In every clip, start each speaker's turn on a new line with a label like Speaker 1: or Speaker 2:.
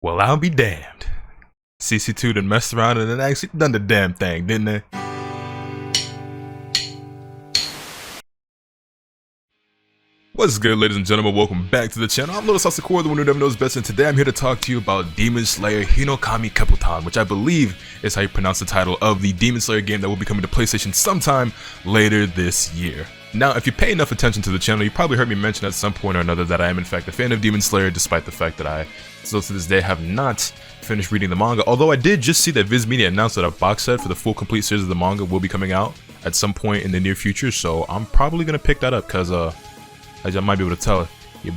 Speaker 1: Well, I'll be damned. CC2 done messed around and then actually done the damn thing, didn't they? What's good, ladies and gentlemen? Welcome back to the channel. I'm LotusAsakura, the one who never knows best, and today I'm here to talk to you about Demon Slayer Hinokami Kepputan, which I believe is how you pronounce the title of the Demon Slayer game that will be coming to PlayStation sometime later this year. Now, if you pay enough attention to the channel, you probably heard me mention at some point or another that I am in fact a fan of Demon Slayer, despite the fact that I still to this day have not finished reading the manga, although I did just see that Viz Media announced that a box set for the full complete series of the manga will be coming out at some point in the near future, so I'm probably going to pick that up because as I might be able to tell,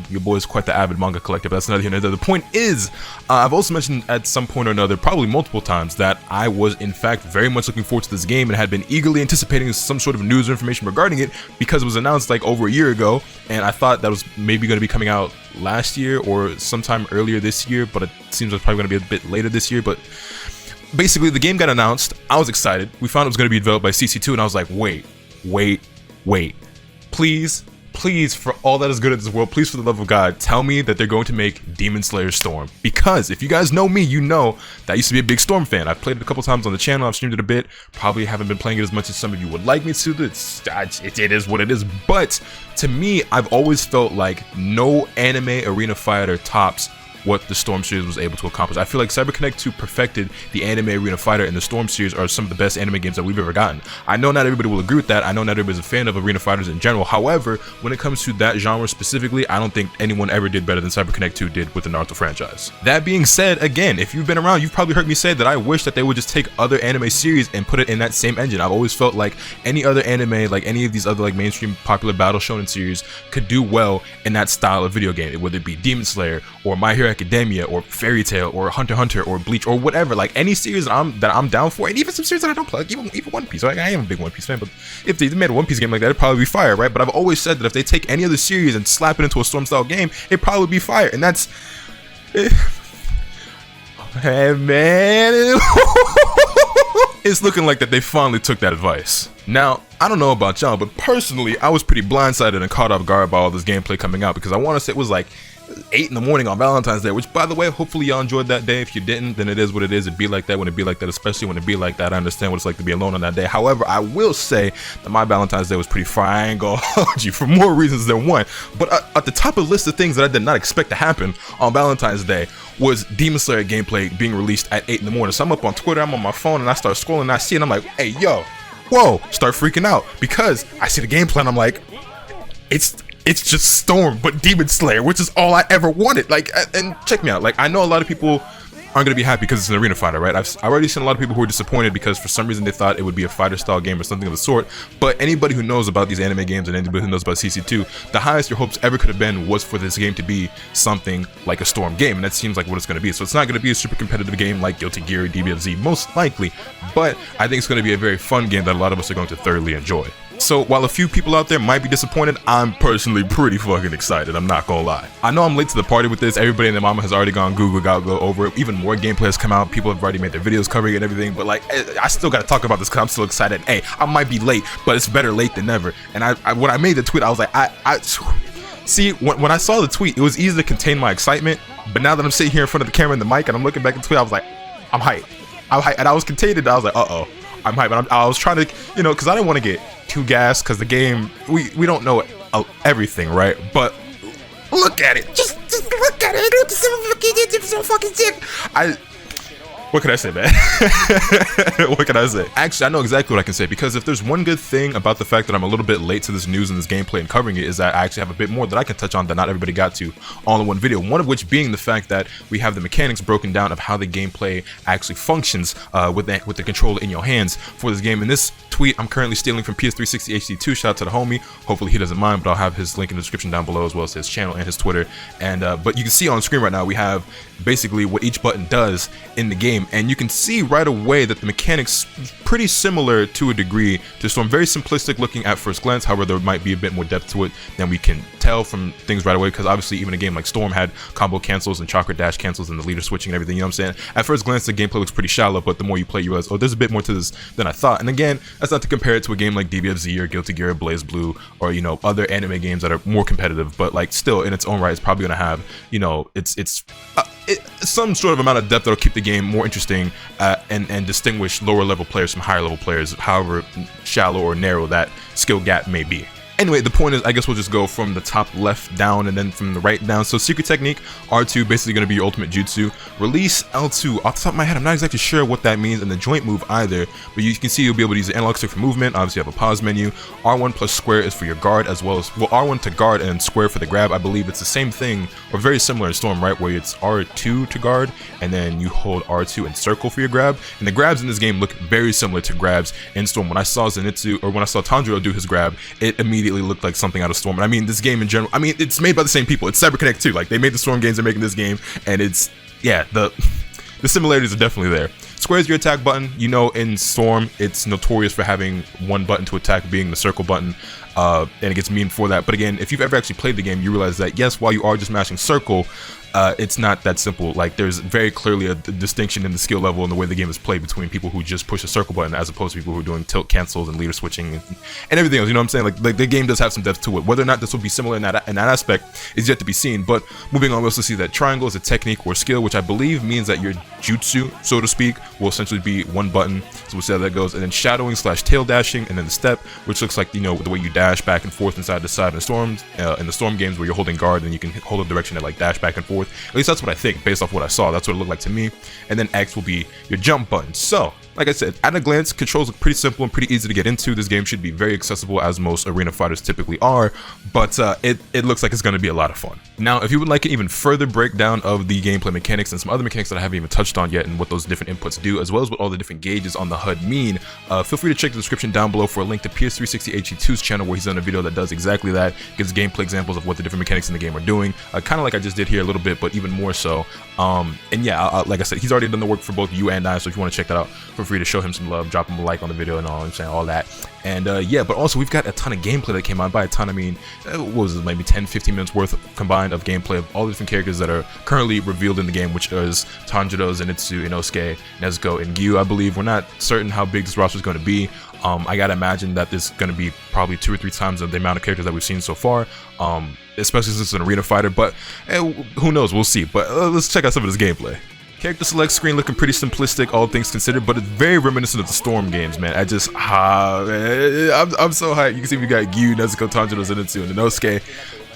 Speaker 1: your boy is quite the avid manga collector, but that's neither here nor there. The point is, I've also mentioned at some point or another, probably multiple times, that I was in fact very much looking forward to this game and had been eagerly anticipating some sort of news or information regarding it because it was announced like over a year ago, and I thought that was maybe going to be coming out last year or sometime earlier this year, but it seems like it's probably going to be a bit later this year. But basically, the game got announced, I was excited, we found it was going to be developed by CC2, and I was like, wait, please, for all that is good in this world, please, for the love of God, tell me that they're going to make Demon Slayer Storm. Because if you guys know me, you know that I used to be a big Storm fan. I've played it a couple times on the channel, I've streamed it a bit, probably haven't been playing it as much as some of you would like me to. It is what it is, but to me, I've always felt like no anime arena fighter tops what the Storm series was able to accomplish. I feel like CyberConnect 2 perfected the anime arena fighter, and the Storm series are some of the best anime games that we've ever gotten. I know not everybody will agree with that. I know not everybody's a fan of arena fighters in general. However, when it comes to that genre specifically, I don't think anyone ever did better than CyberConnect 2 did with the Naruto franchise. That being said, again, if you've been around, you've probably heard me say that I wish that they would just take other anime series and put it in that same engine. I've always felt like any other anime, like any of these other like mainstream popular battle shonen series, could do well in that style of video game, whether it be Demon Slayer or My Hero Academia or Fairy Tail or Hunter x Hunter or Bleach or whatever. Like any series that I'm down for, and even some series that I don't play, like even One Piece. Like I am a big One Piece fan, but if they made a One Piece game like that, it'd probably be fire, right? But I've always said that if they take any other series and slap it into a Storm style game, it'd probably be fire, and that's hey man, it's looking like that they finally took that advice. Now, I don't know about y'all, but personally, I was pretty blindsided and caught off guard by all this gameplay coming out, because I want to say it was like 8 in the morning on Valentine's Day, which, by the way, hopefully y'all enjoyed that day. If you didn't, then it is what it is. It'd be like that when it be like that, especially when it be like that. I understand what it's like to be alone on that day. However, I will say that my Valentine's Day was pretty fire. I ain't gonna hold you for more reasons than one. But at the top of the list of things that I did not expect to happen on Valentine's Day was Demon Slayer gameplay being released at 8 in the morning. So I'm up on Twitter, I'm on my phone, and I start scrolling, and I see it, and I'm like, hey, yo, whoa, start freaking out, because I see the gameplay, and I'm like, it's just Storm, but Demon Slayer, which is all I ever wanted. Like, and check me out. Like, I know a lot of people aren't gonna be happy because it's an arena fighter, right? I've already seen a lot of people who are disappointed because for some reason they thought it would be a fighter style game or something of the sort. But anybody who knows about these anime games and anybody who knows about CC2, the highest your hopes ever could have been was for this game to be something like a Storm game, and that seems like what it's gonna be. So it's not gonna be a super competitive game like Guilty Gear or DBFZ, most likely, but I think it's gonna be a very fun game that a lot of us are going to thoroughly enjoy. So while a few people out there might be disappointed, I'm personally pretty fucking excited, I'm not gonna lie. I know I'm late to the party with this, everybody and their mama has already gone go over it, even more gameplay has come out, people have already made their videos covering it and everything, but like, I still gotta talk about this because I'm still excited. Hey, I might be late, but it's better late than never. And when I made the tweet, I was like, see, when I saw the tweet, it was easy to contain my excitement, but now that I'm sitting here in front of the camera and the mic and I'm looking back at the tweet, I was like, I'm hyped, and I was contained, and I was like, uh-oh, I'm hyped, and I was trying to, you know, because I didn't want to get too gassed, because the game, we don't know everything, right? But look at it, just look at it, it's so fucking sick. What can I say, man? What can I say? Actually, I know exactly what I can say, because if there's one good thing about the fact that I'm a little bit late to this news and this gameplay and covering it, is that I actually have a bit more that I can touch on that not everybody got to all in one video. One of which being the fact that we have the mechanics broken down of how the gameplay actually functions with the controller in your hands for this game. In this tweet, I'm currently stealing from PS360 HD2. Shout out to the homie. Hopefully he doesn't mind, but I'll have his link in the description down below, as well as his channel and his Twitter. And but you can see on screen right now we have basically what each button does in the game, and you can see right away that the mechanics pretty similar to a degree to Storm. Very simplistic looking at first glance, however there might be a bit more depth to it than we can tell from things right away, because obviously even a game like Storm had combo cancels and chakra dash cancels and the leader switching and everything, you know what I'm saying? At first glance the gameplay looks pretty shallow, but the more you play you realize, oh, there's a bit more to this than I thought. And again, That's not to compare it to a game like DBFZ or Guilty Gear, Blaze Blue, or you know, other anime games that are more competitive. But like, still in its own right, it's probably gonna have, you know, it's some sort of amount of depth that'll keep the game more interesting and distinguish lower level players from higher level players, however shallow or narrow that skill gap may be. Anyway, the point is, I guess we'll just go from the top left down and then from the right down. So secret technique, R2, basically going to be your ultimate jutsu. Release, L2. Off the top of my head, I'm not exactly sure what that means, and the joint move either, but you can see you'll be able to use the analog stick for movement. Obviously you have a pause menu. R1 plus square is for your guard, as well as, well, R1 to guard and square for the grab. I believe it's the same thing, or very similar in Storm, right, where it's R2 to guard, and then you hold R2 and circle for your grab. And the grabs in this game look very similar to grabs in Storm. When I saw Zenitsu, or when I saw Tanjiro do his grab, it immediately looked like something out of Storm. And I mean, this game in general, I mean, it's made by the same people. It's CyberConnect too. Like, they made the Storm games, they're making this game, and it's, yeah, the similarities are definitely there. Square is your attack button. You know, in Storm, it's notorious for having one button to attack, being the circle button, and it gets memed for that. But again, if you've ever actually played the game, you realize that yes, while you are just mashing circle, it's not that simple. Like, there's very clearly a distinction in the skill level and the way the game is played between people who just push a circle button as opposed to people who are doing tilt cancels and leader switching and everything else. You know what I'm saying? Like the game does have some depth to it. Whether or not this will be similar in that aspect is yet to be seen. But moving on, we also see that triangle is a technique or skill, which I believe means that your jutsu, so to speak, will essentially be one button. So we'll see how that goes. And then shadowing / tail dashing, and then the step, which looks like, you know, the way you dash back and forth inside to side in the Storm games, where you're holding guard and you can hold a direction to like dash back and forth. At least that's what I think, based off what I saw. That's what it looked like to me. And then X will be your jump button. So, like I said, at a glance, controls look pretty simple and pretty easy to get into. This game should be very accessible, as most arena fighters typically are, but it looks like it's going to be a lot of fun. Now, if you would like an even further breakdown of the gameplay mechanics and some other mechanics that I haven't even touched on yet and what those different inputs do, as well as what all the different gauges on the HUD mean, feel free to check the description down below for a link to PS360 HE2's channel, where he's done a video that does exactly that, gives gameplay examples of what the different mechanics in the game are doing, kind of like I just did here a little bit, but even more so. And yeah, like I said, he's already done the work for both you and I, so if you want to check that out, feel free to show him some love, drop him a like on the video and all, I'm saying all that. And yeah, but also we've got a ton of gameplay that came out. By a ton, I mean, what was it, maybe 10-15 minutes worth combined of gameplay of all the different characters that are currently revealed in the game, which is Tanjiro, Zenitsu, Inosuke, Nezuko, and Gyu. I believe we're not certain how big this roster is going to be. I gotta imagine that this is going to be probably 2 or 3 times the amount of characters that we've seen so far, especially since it's an arena fighter, but who knows, we'll see. But let's check out some of this gameplay. Character select screen looking pretty simplistic, all things considered, but it's very reminiscent of the Storm games, man. I'm so hyped. You can see we got Gyu, Nezuko, Tanjiro, Zenitsu, and Inosuke.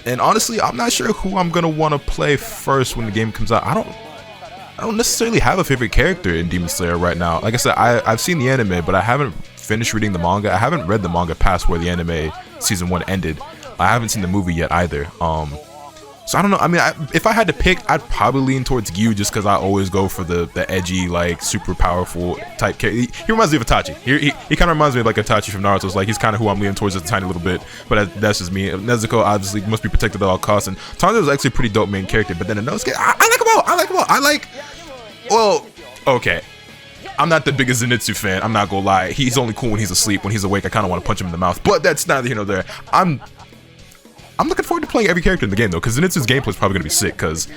Speaker 1: And honestly, I'm not sure who I'm gonna want to play first when the game comes out. I don't necessarily have a favorite character in Demon Slayer right now. Like I said, I've seen the anime, but I haven't finished reading the manga. I haven't read the manga past where the anime season 1 ended. I haven't seen the movie yet either. So I don't know. I mean, if I had to pick, I'd probably lean towards Gyu, just because I always go for the edgy, like, super powerful type character. He reminds me of Itachi. He kind of reminds me of like Itachi from Naruto. It's like he's kind of who I'm leaning towards just a tiny little bit, but that's just me. Nezuko obviously must be protected at all costs, and Tanjiro is actually a pretty dope main character. But then Inosuke, I like him all. I like him all. Well, okay. I'm not the biggest Zenitsu fan. I'm not gonna lie. He's only cool when he's asleep. When he's awake, I kind of want to punch him in the mouth. But that's neither here nor there. I'm looking forward to playing every character in the game, though, because Zenitsu's gameplay is probably going to be sick, because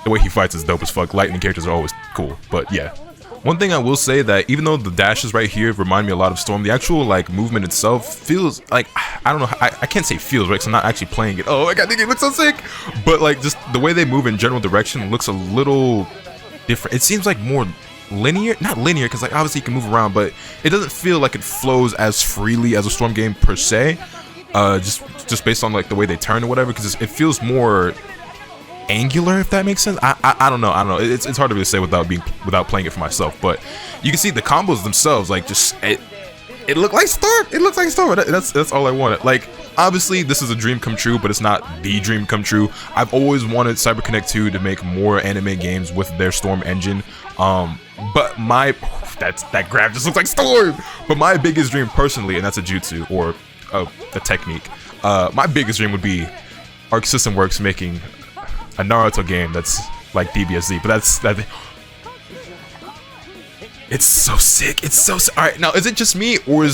Speaker 1: the way he fights is dope as fuck. Lightning characters are always cool, but yeah. One thing I will say, that even though the dashes right here remind me a lot of Storm, the actual, like, movement itself feels like, I don't know, I can't say feels, right, because I'm not actually playing it. Oh my god, the game looks so sick! But, like, just the way they move in general direction looks a little different. It seems like more linear, not linear, because, like, obviously you can move around, but it doesn't feel like it flows as freely as a Storm game per se. Just based on like the way they turn or whatever, because it feels more angular, if that makes sense. I don't know. It's hard to really say without playing it for myself. But you can see the combos themselves, like, just it looked like Storm. It looks like Storm. That's all I wanted. Like, obviously this is a dream come true, but it's not the dream come true. I've always wanted CyberConnect 2 to make more anime games with their Storm engine. But that grab just looks like Storm. But my biggest dream personally, and that's a jutsu or a technique. My biggest dream would be Arc System Works making a Naruto game that's like DBFZ, but it's so sick. It's so sick. All right, now is it just me, or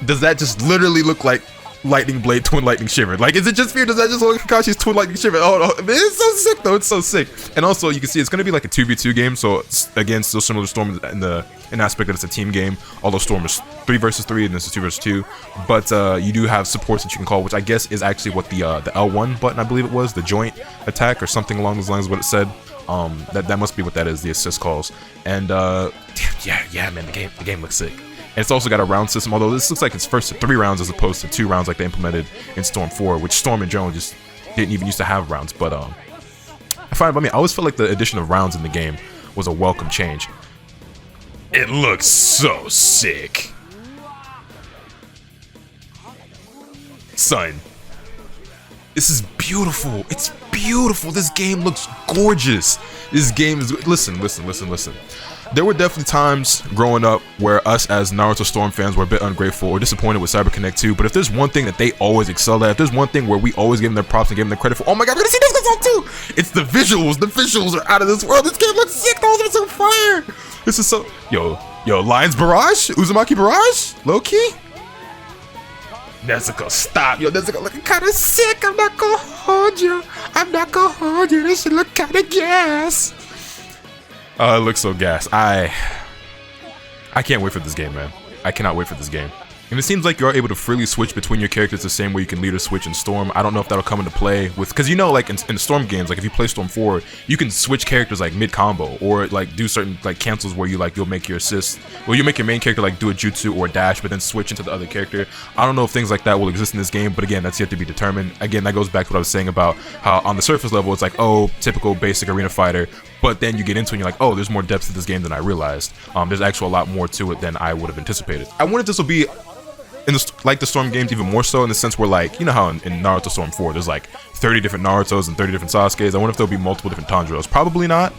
Speaker 1: does that just literally look like lightning blade, twin lightning shiver. Like, is it just fear? Does that just look like Kakashi's twin lightning shiver? Oh no, it's so sick though. It's so sick. And also, you can see it's gonna be like a 2v2 game. So again, still similar to Storm in the aspect that it's a team game. Although Storm is 3 versus 3 and this is 2 versus 2. But you do have supports that you can call, which I guess is actually what the L1 button, I believe it was, the joint attack or something along those lines. Is what it said. That must be what that is. The assist calls. And yeah, man, the game looks sick. And it's also got a round system, although this looks like it's first to 3 rounds as opposed to 2 rounds like they implemented in Storm 4, which Storm in general just didn't even used to have rounds. But I always felt like the addition of rounds in the game was a welcome change. It looks so sick. Son, this is beautiful. It's beautiful. This game looks gorgeous. This game is... Listen. There were definitely times growing up where us as Naruto Storm fans were a bit ungrateful or disappointed with CyberConnect 2, but if there's one thing that they always excel at, if there's one thing where we always give them their props and give them their credit for, oh my god, we're gonna see this on too! It's the visuals. The visuals are out of this world. This game looks sick. Those are so fire. This is so... Yo, Lion's Barrage? Uzumaki Barrage? Low-key? Nezuko, stop. Yo, Nezuko looking kinda sick. I'm not gonna hold you. This should look kinda gas. It looks so gas. I can't wait for this game, man. I cannot wait for this game. And it seems like you're able to freely switch between your characters the same way you can leader switch in Storm. I don't know if that'll come into play with, because you know, like in the Storm games, like if you play Storm 4, you can switch characters like mid combo or like do certain like cancels where you'll make your assist, or you make your main character like do a jutsu or a dash, but then switch into the other character. I don't know if things like that will exist in this game, but again, that's yet to be determined. Again, that goes back to what I was saying about how on the surface level it's like, oh, typical basic arena fighter. But then you get into it and you're like, oh, there's more depth to this game than I realized. There's actually a lot more to it than I would have anticipated. I wanted this will be in the Storm games even more so in the sense where, like, you know how in Naruto Storm 4 there's like 30 different Narutos and 30 different Sasuke's. I wonder if there'll be multiple different Tanjiros. Probably not,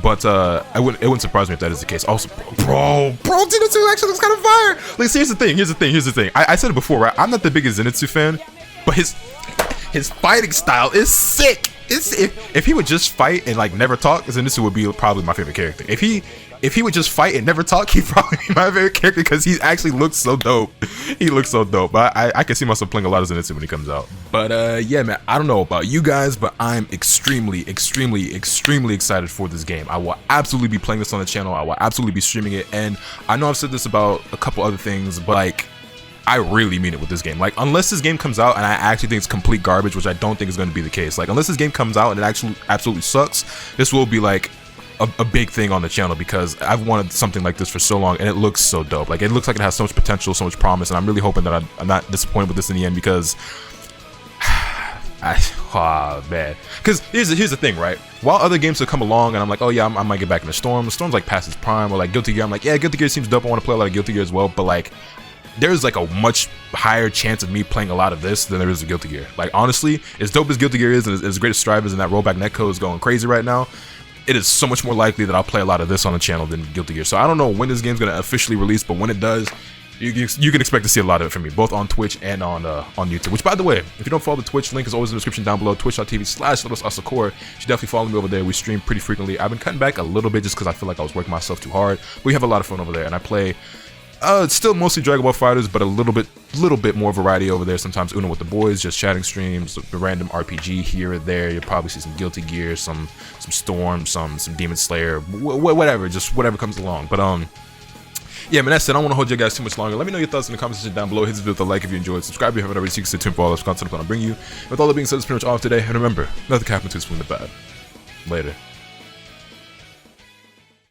Speaker 1: but it wouldn't surprise me if that is the case. Also, bro, Zenitsu actually looks kind of fire. Like, see, here's the thing. I said it before, right? I'm not the biggest Zenitsu fan, but his fighting style is sick. If he would just fight and like never talk, Zenitsu would be probably my favorite character. If he would just fight and never talk, he'd probably be my favorite character because he actually looks so dope. He looks so dope. But I can see myself playing a lot of Zenitsu when he comes out. But yeah, man, I don't know about you guys, but I'm extremely excited for this game. I will absolutely be playing this on the channel. I will absolutely be streaming it. And I know I've said this about a couple other things, but like, I really mean it with this game. Like, unless this game comes out and I actually think it's complete garbage, which I don't think is going to be the case. Like, unless this game comes out and it actually absolutely sucks, this will be like a big thing on the channel because I've wanted something like this for so long and it looks so dope. Like, it looks like it has so much potential, so much promise, and I'm really hoping that I'm not disappointed with this in the end because oh man, because here's the thing, right? While other games have come along and I'm like, oh yeah, I might get back into Storm's like past its prime, or like Guilty Gear, I'm like, yeah, Guilty Gear seems dope, I want to play a lot of Guilty Gear as well, but like, there's like a much higher chance of me playing a lot of this than there is of Guilty Gear. Like, honestly, as dope as Guilty Gear is and as great as Strive is and that rollback netcode is going crazy right now, it is so much more likely that I'll play a lot of this on the channel than Guilty Gear. So I don't know when this game's going to officially release, but when it does, you can expect to see a lot of it from me, both on Twitch and on YouTube. Which, by the way, if you don't follow the Twitch, link is always in the description down below, twitch.tv/LotusAsakura. You should definitely follow me over there. We stream pretty frequently. I've been cutting back a little bit just because I feel like I was working myself too hard. But we have a lot of fun over there, and I play... it's still mostly Dragon Ball Fighters, but a little bit more variety over there. Sometimes Uno with the boys, just chatting streams, the random RPG here or there. You'll probably see some Guilty Gear, some Storm, some Demon Slayer, whatever, just whatever comes along. But yeah, man, that's it. I don't want to hold you guys too much longer. Let me know your thoughts in the comment section down below. Hit this video with a like if you enjoyed. Subscribe if you haven't already, so you can stay tuned for all this content I'm going to bring you. With all that being said, that's pretty much all for today. And remember, nothing happens to us from the bad. Later.